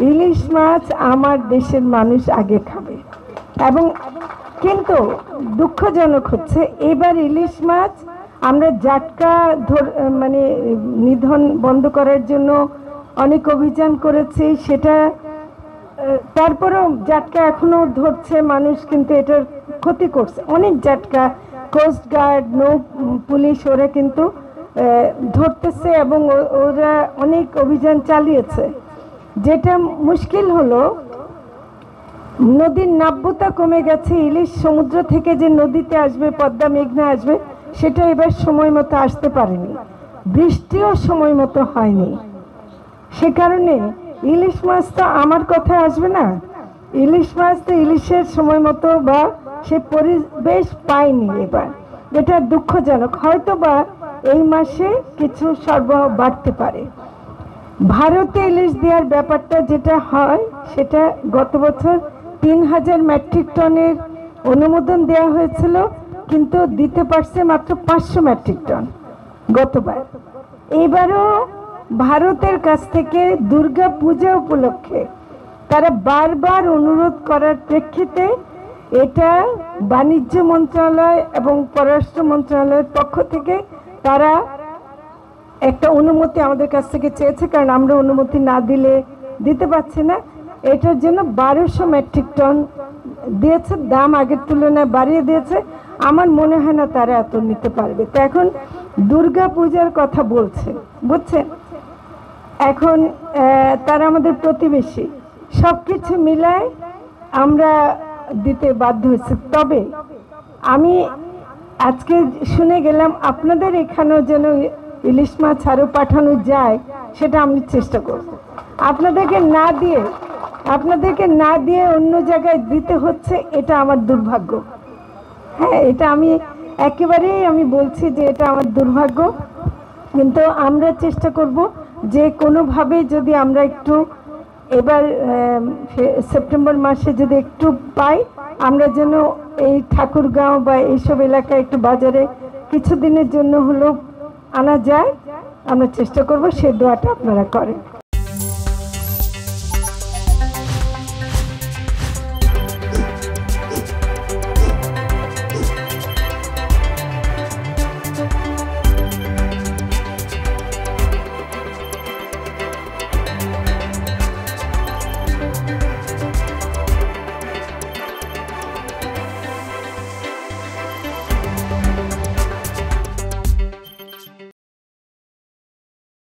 ইলিশ মাছ আমার দেশের মানুষ আগে খাবে। এবং কিন্তু দুঃখজনক হচ্ছে এবার ইলিশ মাছ আমরা জাটকা মানে নিধন বন্ধ করার জন্য অনেক অভিযান করেছি, সেটা তারপরেও জাটকা এখনো ধরছে মানুষ, কিন্তু এটার ক্ষতি করছে অনেক জাটকা। কোস্টগার্ড, নৌ পুলিশ ওরা কিন্তু ধরতেছে এবং ওরা অনেক অভিযান চালিয়েছে। যেটা মুশকিল হলো নদীর নাব্যতা কমে গেছে, ইলিশ সমুদ্র থেকে যে নদীতে আসবে, পদ্মা মেঘনা আসবে, সেটা এবার সময় মতো আসতে পারেনি, বৃষ্টিও সময় মতো হয়নি। সে কারণে ইলিশ মাছ তো আমার কথায় আসবে না, ইলিশ মাছ তো ইলিশের সময় মতো বা সে পরিবেশ পায়নি এবার। এটা দুঃখজনক। হয়তো বা এই মাসে কিছু সরবরাহ বাড়তে পারে। ভারতে ইলিশ দেওয়ার ব্যাপারটা যেটা হয়, সেটা গত বছর 3000 মেট্রিক টনের অনুমোদন দেওয়া হয়েছিল, কিন্তু দিতে পারছে মাত্র 500 মেট্রিক টন গতবার। এবারও ভারতের কাছ থেকে দুর্গা পূজা উপলক্ষে তারা বারবার অনুরোধ করার প্রেক্ষিতে এটা বাণিজ্য মন্ত্রণালয় এবং পররাষ্ট্র মন্ত্রণালয়ের পক্ষ থেকে তারা একটা অনুমতি আমাদের কাছ থেকে চেয়েছে, কারণ আমরা অনুমতি না দিলে দিতে পারছি না। এটার জন্য 1200 মেট্রিক টন দিয়েছে, দাম আগের তুলনায় বাড়িয়ে দিয়েছে। আমার মনে হয় না তারা এত নিতে পারবে। তো এখন দুর্গা পূজার কথা বলছে, বুঝছেন? এখন তারা আমাদের প্রতিবেশী, সব কিছু মিলায় আমরা দিতে বাধ্য হয়েছি। তবে আমি আজকে শুনে গেলাম আপনাদের এখানেও যেন ইলিশ মাছ আরও পাঠানো যায়, সেটা আমি চেষ্টা করব। আপনাদেরকে না দিয়ে অন্য জায়গায় দিতে হচ্ছে, এটা আমার দুর্ভাগ্য। হ্যাঁ, এটা আমি একেবারেই আমি বলছি যে এটা আমার দুর্ভাগ্য। কিন্তু আমরা চেষ্টা করব যে কোনোভাবে যদি আমরা একটু এবার সেপ্টেম্বর মাসে যদি একটু পাই, আমরা যেন এই ঠাকুরগাঁও বা এইসব এলাকায় একটু বাজারে কিছুদিনের জন্য হলেও আনা যায়, আমরা চেষ্টা করব। সেই দোয়াটা আপনারা করেন।